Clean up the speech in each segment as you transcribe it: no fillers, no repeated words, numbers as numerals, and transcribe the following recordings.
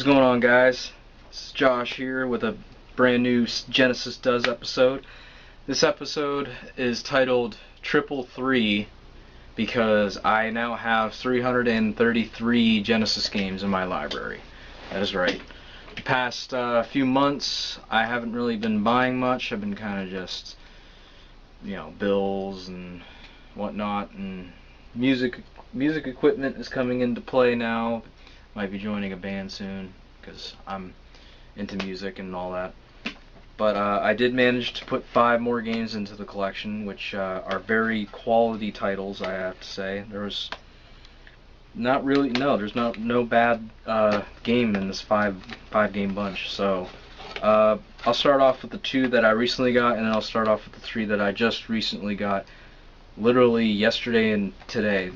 going on, guys? This is Josh here with a brand new Genesis Does episode. This episode is titled Triple 3 because I now have 333 Genesis games in my library. That is right. The past few months I haven't really been buying much. I've been kind of just, bills and whatnot, and music equipment is coming into play now. Might be joining a band soon because I'm into music and all that. But I did manage to put 5 more games into the collection, which are very quality titles, I have to say. There's no bad game in this five game bunch. So I'll start off with the 2 that I recently got, and then I'll start off with the 3 that I just recently got, literally yesterday and today.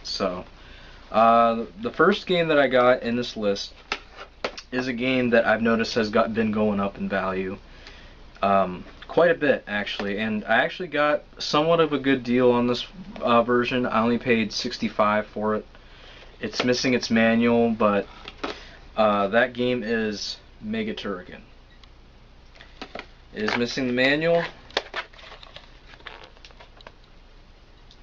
So the first game that I got in this list is a game that I've noticed has been going up in value quite a bit, actually, and I actually got somewhat of a good deal on this version. I only paid $65 for it. It's missing its manual, but that game is Mega Turrican. It is missing the manual.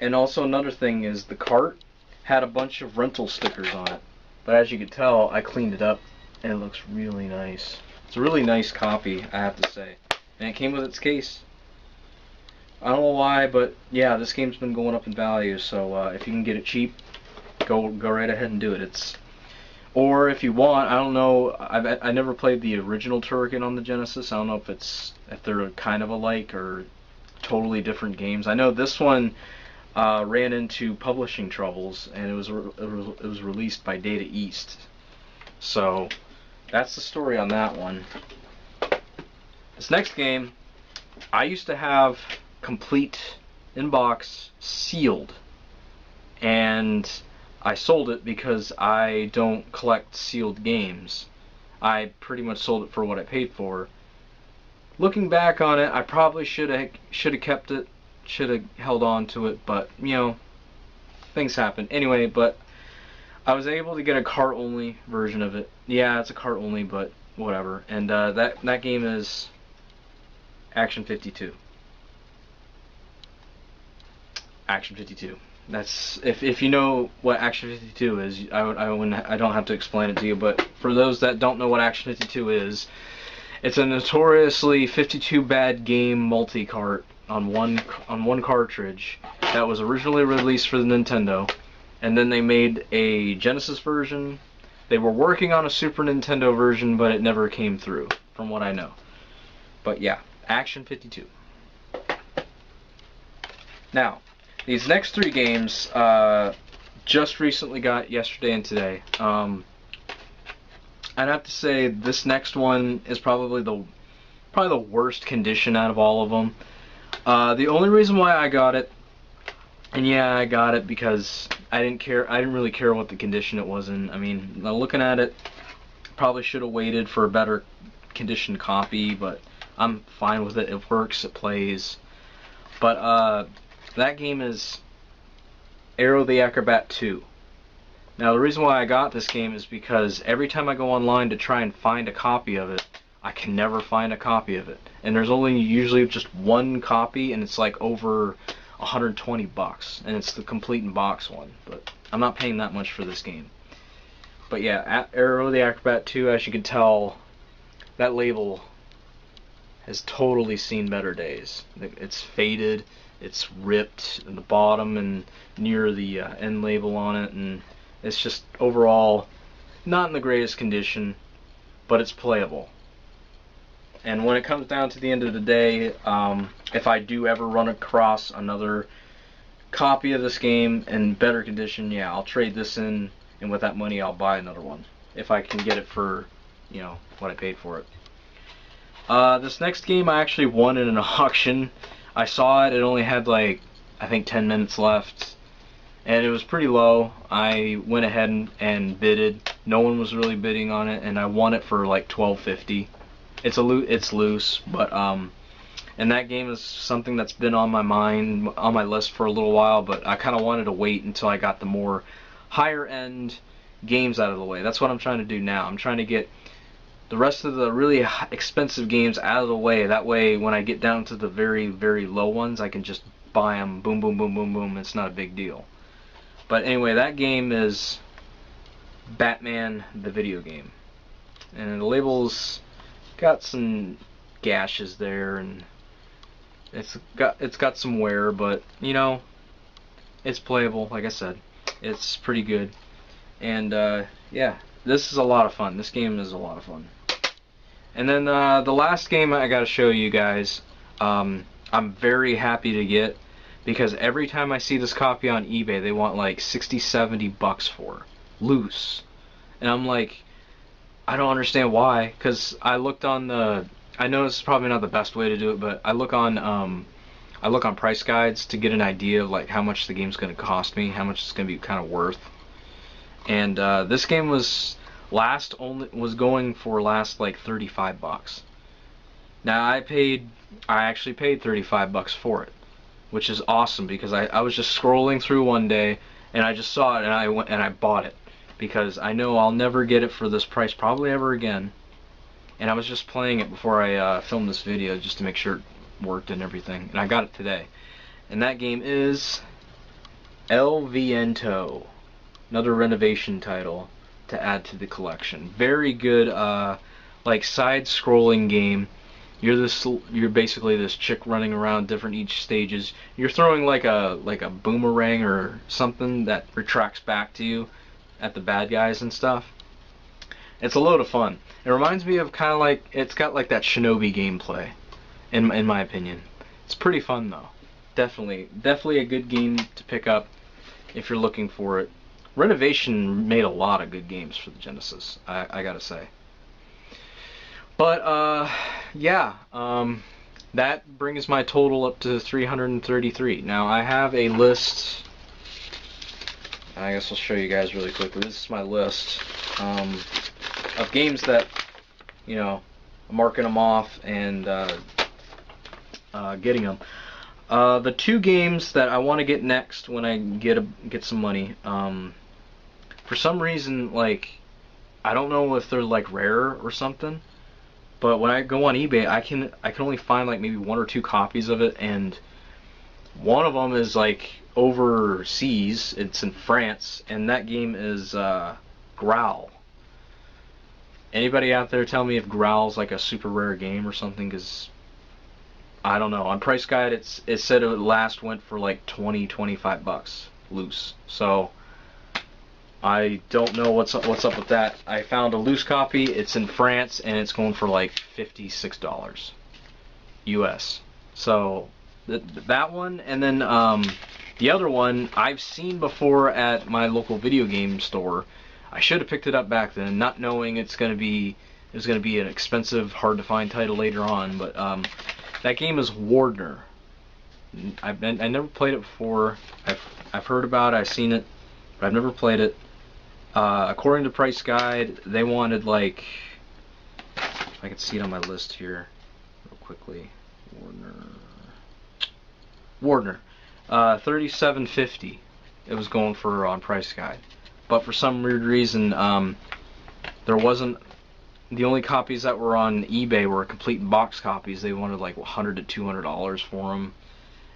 And also another thing is the cart had a bunch of rental stickers on it, but as you can tell, I cleaned it up and it looks really nice. It's a really nice copy, I have to say, and it came with its case. I don't know why, but yeah, this game's been going up in value, so if you can get it cheap, go right ahead and do it. Or if you want, I don't know, I never played the original Turrican on the Genesis. I don't know if they're kind of alike or totally different games. I know this one ran into publishing troubles, and it was released by Data East. So that's the story on that one. This next game, I used to have complete in box, sealed, and I sold it because I don't collect sealed games. I pretty much sold it for what I paid for. Looking back on it, I probably should have kept it. Should have held on to it, but things happen. Anyway, but I was able to get a cart only version of it. Yeah, it's a cart only, but whatever. And that game is Action 52. Action 52. That's if you know what Action 52 is, I don't have to explain it to you. But for those that don't know what Action 52 is, it's a notoriously 52 bad game multi-cart on one cartridge that was originally released for the Nintendo, and then they made a Genesis version. They were working on a Super Nintendo version, but it never came through, from what I know. But yeah, Action 52. Now, these next 3 games just recently got yesterday and today. I'd have to say this next one is probably the worst condition out of all of them. The only reason why I got it, and yeah, I got it because I didn't really care what the condition it was in. I mean, looking at it, probably should have waited for a better conditioned copy, but I'm fine with it. It works, it plays. But that game is Aero The Acrobat 2. Now, the reason why I got this game is because every time I go online to try and find a copy of it, I can never find a copy of it. And there's only usually just one copy, and it's like over $120, and it's the complete in box one. But I'm not paying that much for this game. But yeah, Aero The Acrobat 2, as you can tell, that label has totally seen better days. It's faded, it's ripped in the bottom and near the end label on it, and it's just overall not in the greatest condition, but it's playable. And when it comes down to the end of the day, if I do ever run across another copy of this game in better condition, yeah, I'll trade this in, and with that money I'll buy another one if I can get it for what I paid for it. This next game I actually won in an auction. I saw it only had like I think 10 minutes left, and it was pretty low. I went ahead and bidded. No one was really bidding on it, and I won it for like $12.50. It's loose, but and that game is something that's been on my mind, on my list for a little while, but I kind of wanted to wait until I got the more higher end games out of the way. That's what I'm trying to do now. I'm trying to get the rest of the really expensive games out of the way. That way, when I get down to the very, very low ones, I can just buy them. Boom, boom, boom, boom, boom. It's not a big deal. But anyway, that game is Batman the video game, and the label's got some gashes there, and it's got some wear, but you know, it's playable. Like I said, it's pretty good, and yeah, this is a lot of fun. This game is a lot of fun. And then the last game I gotta show you guys, I'm very happy to get, because every time I see this copy on eBay, they want like 60-70 bucks for it, loose, and I'm like, I don't understand why. Because I looked on the, I know this is probably not the best way to do it, but I look on price guides to get an idea of like how much the game's going to cost me, how much it's going to be kind of worth. And this game was going for like 35 bucks. Now I actually paid 35 bucks for it, which is awesome, because I was just scrolling through one day and I just saw it and I went and I bought it, because I know I'll never get it for this price probably ever again. And I was just playing it before I filmed this video just to make sure it worked and everything, and I got it today. And that game is Viento, another renovation title to add to the collection. Very good, like side-scrolling game. You're basically this chick running around different each stages. You're throwing like a boomerang or something that retracts back to you at the bad guys and stuff. It's a load of fun. It reminds me of kind of like, it's got like that Shinobi gameplay, in my opinion. It's pretty fun though. Definitely a good game to pick up if you're looking for it. Renovation made a lot of good games for the Genesis, I gotta say. But yeah, that brings my total up to 333. Now I have a list. I guess I'll show you guys really quickly. This is my list of games that, you know, I'm marking them off and getting them. The two games that I want to get next when I get some money, for some reason, like, I don't know if they're like rare or something, but when I go on eBay, I can only find like maybe 1 or 2 copies of it, and one of them is like overseas. It's in France, and that game is Growl. Anybody out there tell me if Growl's like a super rare game or something? Because I don't know. On Price Guide, it said it last went for like 20-25 bucks loose. So I don't know what's up with that. I found a loose copy. It's in France, and it's going for like $56 US. So that one, and then the other one I've seen before at my local video game store. I should have picked it up back then, not knowing it's gonna be an expensive, hard to find title later on. But that game is Wardner. I never played it before. I've heard about it, I've seen it, but I've never played it. According to Price Guide, they wanted like, if I can see it on my list here real quickly, Wardner, $37.50 it was going for on Price Guide. But for some weird reason, there wasn't, the only copies that were on eBay were complete box copies. They wanted like $100 to $200 for them,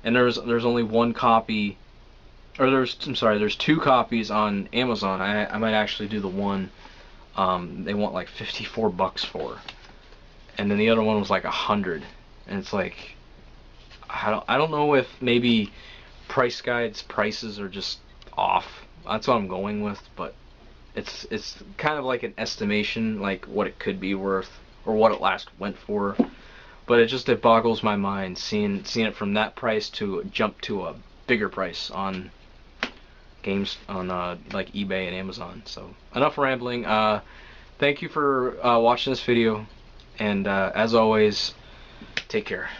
and there's only one copy, or there's 2 copies on Amazon. I might actually do the one they want like 54 bucks for, and then the other one was like 100, and it's like, I don't know if maybe Price Guide's prices are just off. That's what I'm going with, but it's kind of like an estimation, like what it could be worth or what it last went for. But it boggles my mind seeing it from that price to jump to a bigger price on games on like eBay and Amazon. So enough rambling. Thank you for watching this video, and as always, take care.